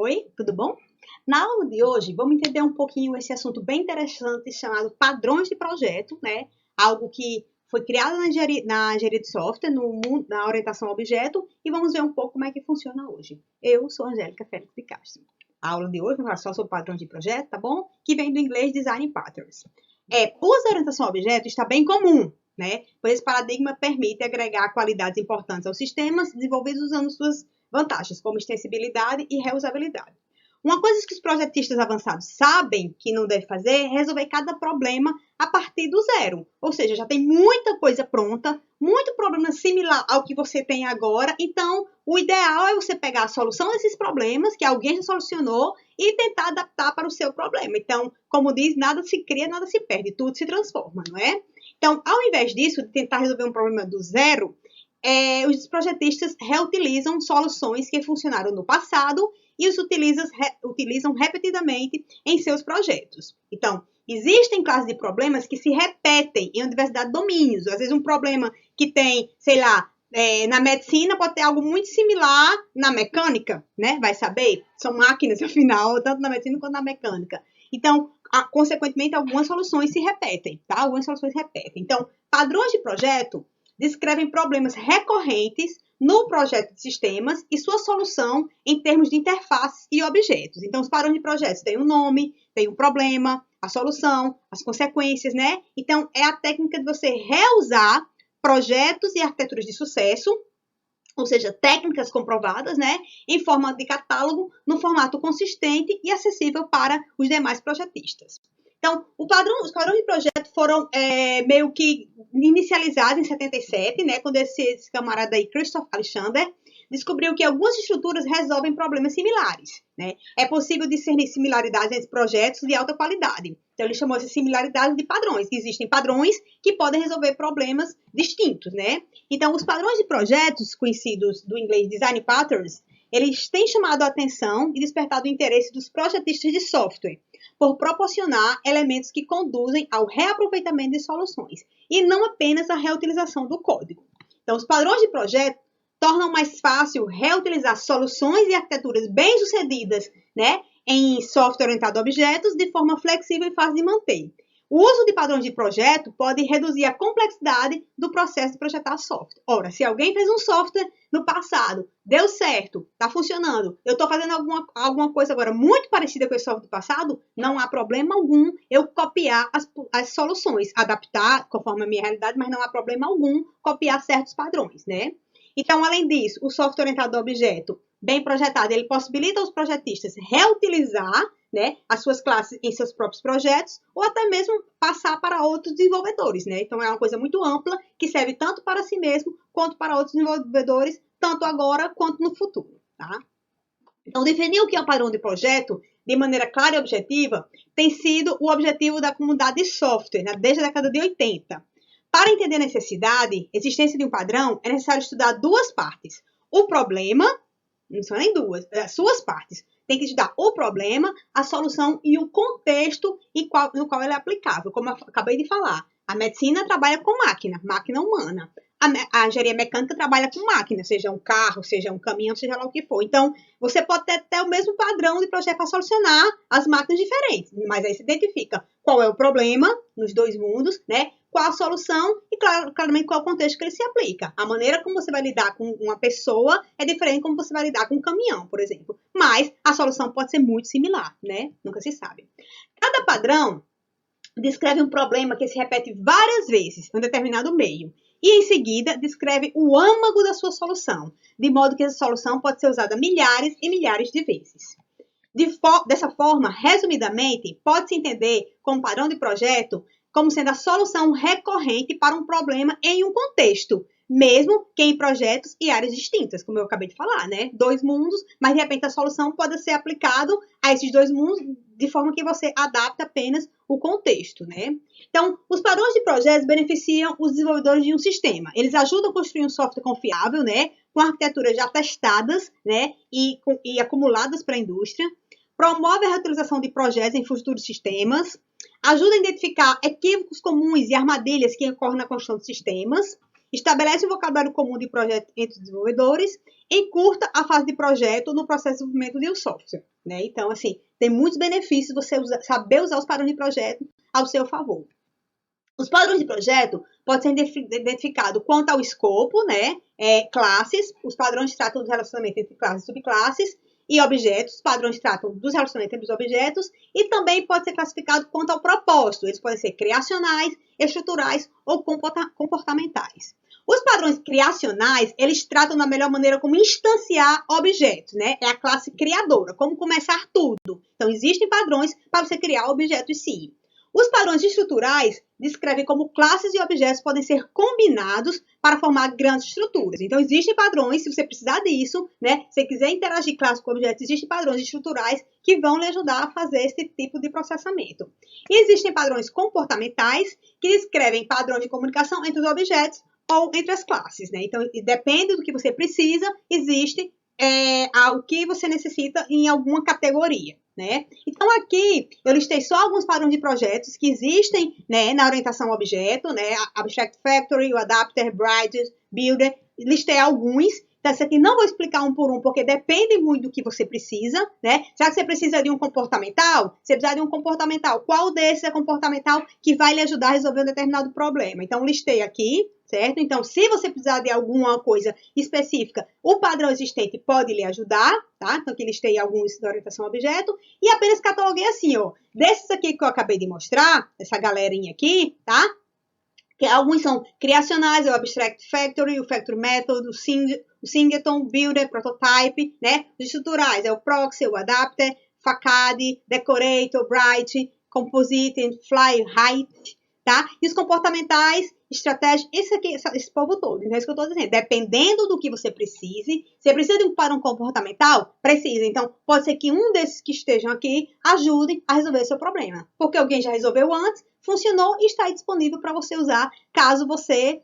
Oi, tudo bom? Na aula de hoje, vamos entender um pouquinho esse assunto bem interessante chamado padrões de projeto, né? Algo que foi criado na engenharia de software, na orientação a objeto, e vamos ver um pouco como é que funciona hoje. Eu sou Angélica Félix de Castro. A aula de hoje vai falar só sobre padrões de projeto, tá bom? Que vem do inglês Design Patterns. Usar orientação a objeto está bem comum, né? Pois esse paradigma permite agregar qualidades importantes aos sistemas desenvolvidos usando suas vantagens, como extensibilidade e reusabilidade. Uma coisa que os projetistas avançados sabem que não deve fazer é resolver cada problema a partir do zero. Ou seja, já tem muita coisa pronta, muito problema similar ao que você tem agora. Então, o ideal é você pegar a solução desses problemas que alguém já solucionou e tentar adaptar para o seu problema. Então, como diz, nada se cria, nada se perde, tudo se transforma, não é? Então, ao invés disso, de tentar resolver um problema do zero, os projetistas reutilizam soluções que funcionaram no passado e os utilizam repetidamente em seus projetos. Então, existem classes de problemas que se repetem em uma diversidade de domínios. Às vezes um problema que tem, sei lá, na medicina pode ter algo muito similar na mecânica, né? Vai saber? São máquinas, afinal, tanto na medicina quanto na mecânica. Então, consequentemente, algumas soluções se repetem, tá? Algumas soluções se repetem. Então, padrões de projeto descrevem problemas recorrentes no projeto de sistemas e sua solução em termos de interfaces e objetos. Então, os padrões de projetos têm um nome, tem um problema, a solução, as consequências, né? Então, é a técnica de você reusar projetos e arquiteturas de sucesso, ou seja, técnicas comprovadas, né, em forma de catálogo, no formato consistente e acessível para os demais projetistas. Então, os padrões de projeto foram meio que inicializados em 77, né, quando esse camarada aí, Christoph Alexander, descobriu que algumas estruturas resolvem problemas similares, né? É possível discernir similaridades entre projetos de alta qualidade. Então, ele chamou essas similaridades de padrões. Existem padrões que podem resolver problemas distintos, né? Então, os padrões de projetos, conhecidos do inglês Design Patterns, eles têm chamado a atenção e despertado o interesse dos projetistas de software, por proporcionar elementos que conduzem ao reaproveitamento de soluções, e não apenas a reutilização do código. Então, os padrões de projeto tornam mais fácil reutilizar soluções e arquiteturas bem-sucedidas, né, em software orientado a objetos de forma flexível e fácil de manter. O uso de padrões de projeto pode reduzir a complexidade do processo de projetar software. Ora, se alguém fez um software no passado, deu certo, está funcionando, eu estou fazendo alguma coisa agora muito parecida com esse software do passado, não há problema algum eu copiar as soluções, adaptar conforme a minha realidade, mas não há problema algum copiar certos padrões, né? Então, além disso, o software orientado a objeto, bem projetado, ele possibilita aos projetistas reutilizar, né, as suas classes em seus próprios projetos, ou até mesmo passar para outros desenvolvedores, né? Então, é uma coisa muito ampla, que serve tanto para si mesmo, quanto para outros desenvolvedores, tanto agora quanto no futuro, tá? Então, definir o que é um padrão de projeto, de maneira clara e objetiva, tem sido o objetivo da comunidade de software, né, desde a década de 80. Para entender a necessidade, existência de um padrão, é necessário estudar duas partes. O problema, não são nem duas, suas partes. Tem que estudar o problema, a solução e o contexto no qual ele é aplicável. Como eu acabei de falar, a medicina trabalha com máquina humana. A engenharia mecânica trabalha com máquina, seja um carro, seja um caminhão, seja lá o que for. Então, você pode ter até o mesmo padrão de projeto para solucionar as máquinas diferentes, mas aí se identifica qual é o problema nos dois mundos, né? Qual a solução e, claramente, qual é o contexto que ele se aplica. A maneira como você vai lidar com uma pessoa é diferente como você vai lidar com um caminhão, por exemplo. Mas a solução pode ser muito similar, né? Nunca se sabe. Cada padrão descreve um problema que se repete várias vezes em um determinado meio. E, em seguida, descreve o âmago da sua solução, de modo que essa solução pode ser usada milhares e milhares de vezes. Dessa forma, resumidamente, pode-se entender como padrão de projeto como sendo a solução recorrente para um problema em um contexto, mesmo que em projetos e áreas distintas, como eu acabei de falar, né? Dois mundos, mas de repente a solução pode ser aplicada a esses dois mundos de forma que você adapta apenas o contexto, né? Então, os padrões de projetos beneficiam os desenvolvedores de um sistema. Eles ajudam a construir um software confiável, né? Com arquiteturas já testadas, né? E acumuladas para a indústria. Promove a reutilização de projetos em futuros sistemas. Ajuda a identificar equívocos comuns e armadilhas que ocorrem na construção de sistemas. Estabelece um vocabulário comum de projeto entre os desenvolvedores. Encurta a fase de projeto no processo de desenvolvimento de um software. né? Então, assim, tem muitos benefícios você saber usar os padrões de projeto ao seu favor. Os padrões de projeto podem ser identificados quanto ao escopo, né? Classes, os padrões tratam do relacionamento entre classes e subclasses, e objetos, os padrões tratam dos relacionamentos entre os objetos, e também pode ser classificado quanto ao propósito. Eles podem ser criacionais, estruturais ou comportamentais. Os padrões criacionais, eles tratam da melhor maneira como instanciar objetos, né? É a classe criadora, como começar tudo. Então, existem padrões para você criar objetos, sim. Os padrões estruturais descrevem como classes e objetos podem ser combinados para formar grandes estruturas. Então, existem padrões, se você precisar disso, né? Se você quiser interagir classe com objetos, existem padrões estruturais que vão lhe ajudar a fazer esse tipo de processamento. E existem padrões comportamentais que descrevem padrões de comunicação entre os objetos ou entre as classes, né? Então, depende do que você precisa, existe o que você necessita em alguma categoria, né? Então, aqui eu listei só alguns padrões de projetos que existem, né, na orientação objeto, né? Abstract Factory, o Adapter, Bridges, Builder, listei alguns. Então, esse aqui não vou explicar um por um, porque depende muito do que você precisa, né? Será que você precisa de um comportamental? Você precisa de um comportamental. Qual desses é comportamental que vai lhe ajudar a resolver um determinado problema? Então, listei aqui, certo? Então, se você precisar de alguma coisa específica, o padrão existente pode lhe ajudar, tá? Então, aqui listei alguns da orientação a objeto e apenas cataloguei assim, ó. Desses aqui que eu acabei de mostrar, essa galerinha aqui, tá? Que alguns são criacionais, é o Abstract Factory, o Factory Method, o Singleton, Builder, Prototype, né? Os estruturais é o Proxy, o Adapter, Facade, Decorator, Bright, Composite, Fly, Height, tá? E os comportamentais, estratégia, esse povo todo. Então, é isso que eu estou dizendo. Dependendo do que você precise, você precisa de um padrão comportamental? Precisa. Então, pode ser que um desses que estejam aqui ajude a resolver seu problema. Porque alguém já resolveu antes, funcionou e está aí disponível para você usar caso você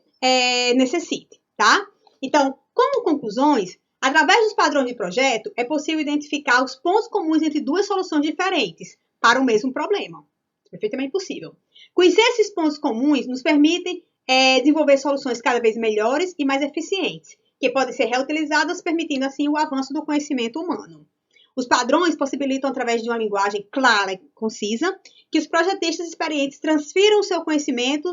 necessite, tá? Então, como conclusões, através dos padrões de projeto, é possível identificar os pontos comuns entre duas soluções diferentes para o mesmo problema. Perfeitamente possível. Conhecer esses pontos comuns nos permite desenvolver soluções cada vez melhores e mais eficientes, que podem ser reutilizadas, permitindo assim o avanço do conhecimento humano. Os padrões possibilitam, através de uma linguagem clara e concisa, que os projetistas experientes transfiram o seu conhecimento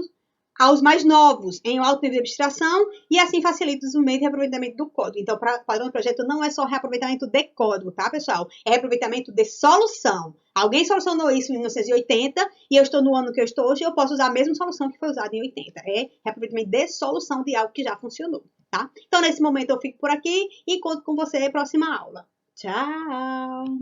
aos mais novos, em alto nível de abstração, e assim facilita o meio de reaproveitamento do código. Então, o padrão de projeto não é só reaproveitamento de código, tá, pessoal? É reaproveitamento de solução. Alguém solucionou isso em 1980 e eu estou no ano que eu estou hoje, eu posso usar a mesma solução que foi usada em 80. É reaproveitamento de solução de algo que já funcionou, tá? Então, nesse momento eu fico por aqui e conto com você na próxima aula. Tchau!